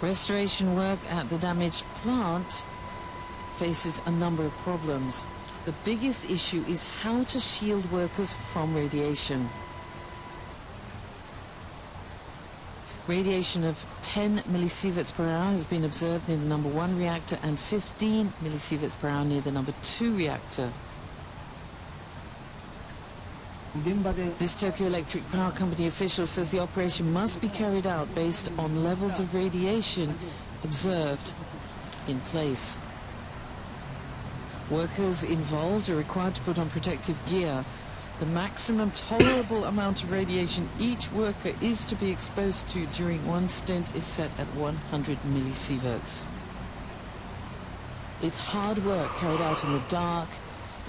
Restoration work at the damaged plant faces a number of problems. The biggest issue is how to shield workers from radiation. Radiation of 10 millisieverts per hour has been observed near the number 1 reactor and 15 millisieverts per hour near the number 2 reactor. This Tokyo Electric Power Company official says the operation must be carried out based on levels of radiation observed in place. Workers involved are required to put on protective gear. The maximum tolerable amount of radiation each worker is to be exposed to during one stint is set at 100 millisieverts. It's hard work carried out in the dark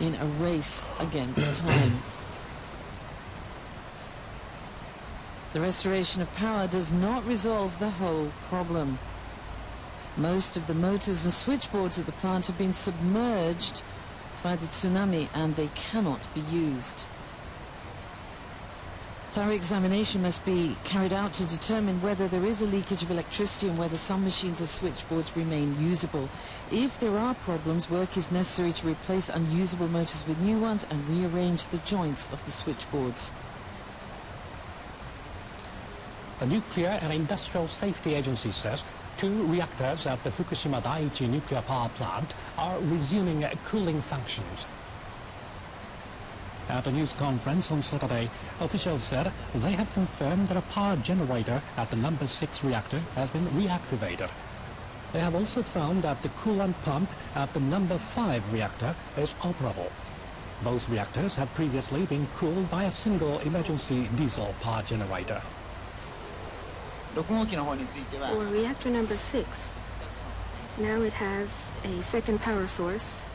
in a race against time. The restoration of power does not resolve the whole problem. Most of the motors and switchboards at the plant have been submerged by the tsunami and they cannot be used. Thorough examination must be carried out to determine whether there is a leakage of electricity and whether some machines or switchboards remain usable. If there are problems, work is necessary to replace unusable motors with new ones and rearrange the joints of the switchboards. The Nuclear and Industrial Safety Agency says 2 reactors at the Fukushima Daiichi nuclear power plant are resuming cooling functions. At a news conference on Saturday, officials said they have confirmed that a power generator at the number 6 reactor has been reactivated. They have also found that the coolant pump at the number 5 reactor is operable. Both reactors had previously been cooled by a single emergency diesel power generator. For reactor number 6, now it has a second power source,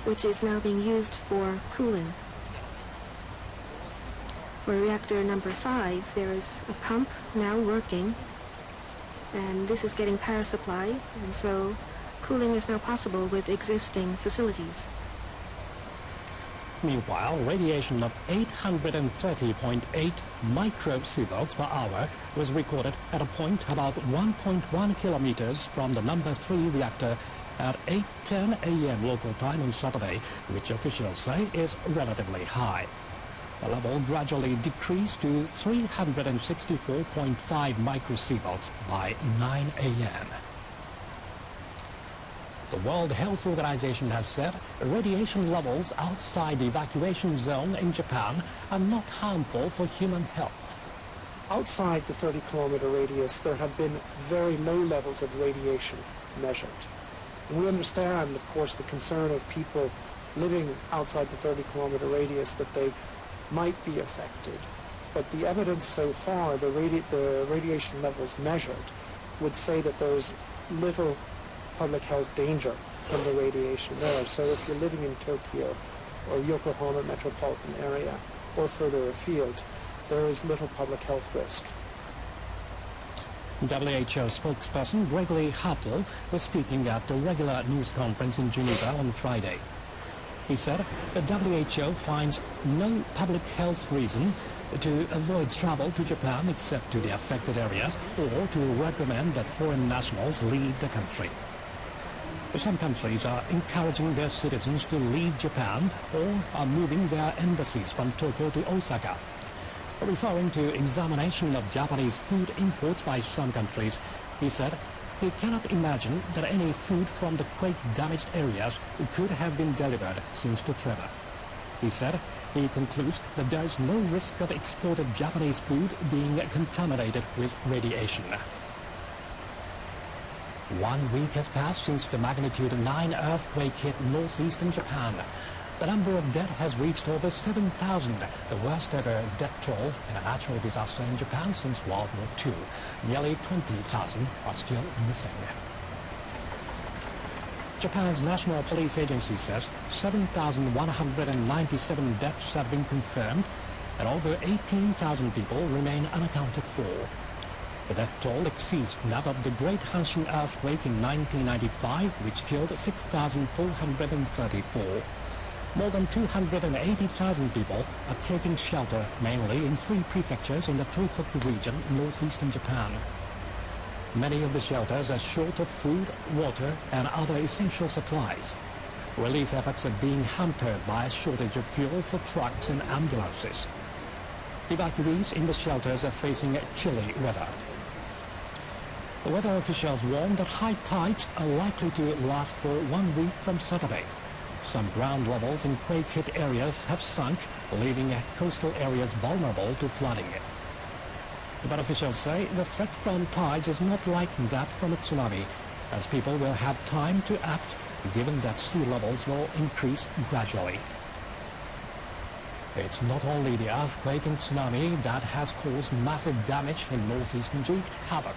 which is now being used for cooling. For reactor number 5, there is a pump now working, and this is getting power supply, and so cooling is now possible with existing facilities. Meanwhile, radiation of 830.8 microsieverts per hour was recorded at a point about 1.1 kilometers from the number 3 reactor at 8:10 a.m. local time on Saturday, which officials say is relatively high. The level gradually decreased to 364.5 microsieverts by 9 a.m. The World Health Organization has said radiation levels outside the evacuation zone in Japan are not harmful for human health. Outside the 30-kilometer radius, there have been very low levels of radiation measured. And we understand, of course, the concern of people living outside the 30-kilometer radius that they might be affected. But the evidence so far, the radiation levels measured, would say that there's little public health danger from the radiation there. So if you're living in Tokyo or Yokohama metropolitan area or further afield, there is little public health risk. WHO spokesperson Gregory Hartl was speaking at a regular news conference in Geneva on Friday. He said the WHO finds no public health reason to avoid travel to Japan except to the affected areas or to recommend that foreign nationals leave the country. Some countries are encouraging their citizens to leave Japan or are moving their embassies from Tokyo to Osaka. Referring to examination of Japanese food imports by some countries, he said he cannot imagine that any food from the quake-damaged areas could have been delivered since the tremor. He said he concludes that there is no risk of exported Japanese food being contaminated with radiation. 1 week has passed since the magnitude 9 earthquake hit northeastern Japan. The number of dead has reached over 7,000, the worst ever death toll in a natural disaster in Japan since World War II. Nearly 20,000 are still missing. Japan's National Police Agency says 7,197 deaths have been confirmed and over 18,000 people remain unaccounted for. The death toll exceeds that of the Great Hanshin earthquake in 1995, which killed 6,434. More than 280,000 people are taking shelter, mainly in 3 prefectures in the Tohoku region, northeastern Japan. Many of the shelters are short of food, water, and other essential supplies. Relief efforts are being hampered by a shortage of fuel for trucks and ambulances. Evacuees in the shelters are facing chilly weather. The weather officials warn that high tides are likely to last for 1 week from Saturday. Some ground levels in quake-hit areas have sunk, leaving coastal areas vulnerable to flooding. But officials say the threat from tides is not like that from a tsunami, as people will have time to act, given that sea levels will increase gradually. It's not only the earthquake and tsunami that has caused massive damage in northeast and wreaked havoc.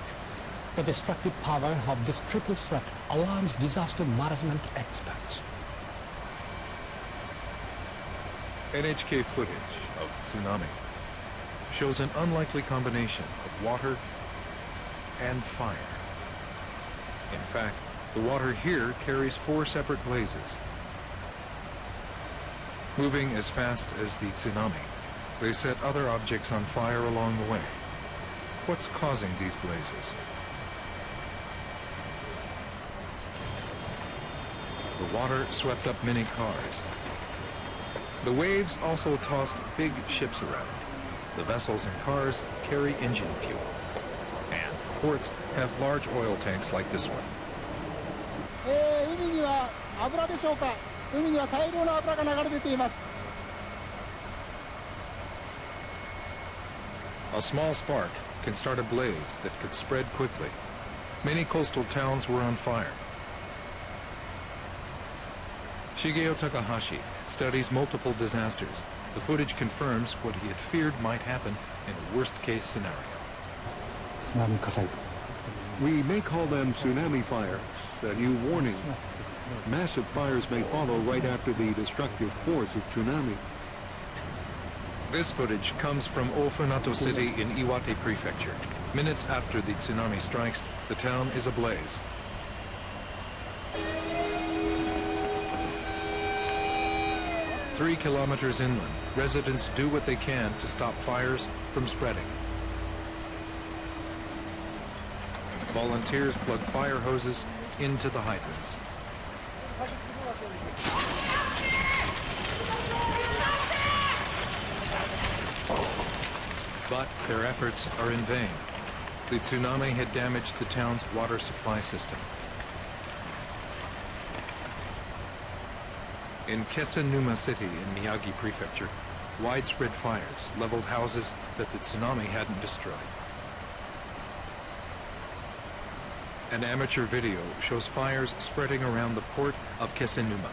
The destructive power of this triple threat alarms disaster management experts. NHK footage of tsunami shows an unlikely combination of water and fire. In fact, the water here carries 4 separate blazes. Moving as fast as the tsunami, they set other objects on fire along the way. What's causing these blazes? The water swept up many cars. The waves also tossed big ships around. The vessels and cars carry engine fuel. And ports have large oil tanks like this one. 海には油でしょうか。海には大量の油が流れ出ています。 A small spark can start a blaze that could spread quickly. Many coastal towns were on fire. Shigeo Takahashi studies multiple disasters. The footage confirms what he had feared might happen in a worst-case scenario. We may call them tsunami fires, a new warning. Massive fires may follow right after the destructive force of tsunami. This footage comes from Ofunato City in Iwate Prefecture. Minutes after the tsunami strikes, the town is ablaze. Three kilometers inland, residents do what they can to stop fires from spreading. Volunteers plug fire hoses into the hydrants. But their efforts are in vain. The tsunami had damaged the town's water supply system. In Kesennuma City in Miyagi Prefecture, widespread fires leveled houses that the tsunami hadn't destroyed. An amateur video shows fires spreading around the port of Kesennuma.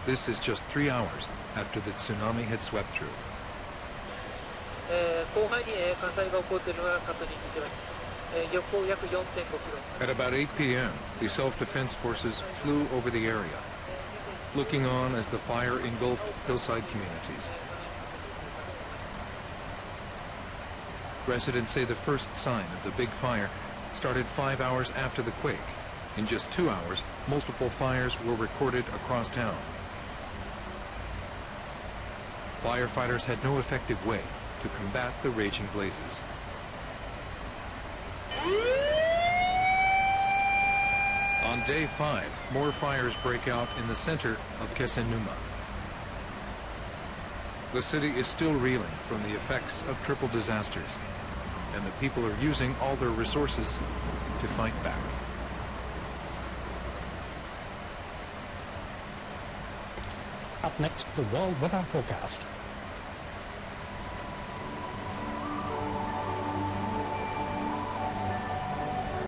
This is just 3 hours after the tsunami had swept through. At about 8 p.m., the self-defense forces flew over the area, looking on as the fire engulfed hillside communities. Residents say the first sign of the big fire started 5 hours after the quake. In just 2 hours, multiple fires were recorded across town. Firefighters had no effective way to combat the raging blazes. On day 5, more fires break out in the center of Kesennuma. The city is still reeling from the effects of triple disasters, and the people are using all their resources to fight back. Up next, the world weather forecast.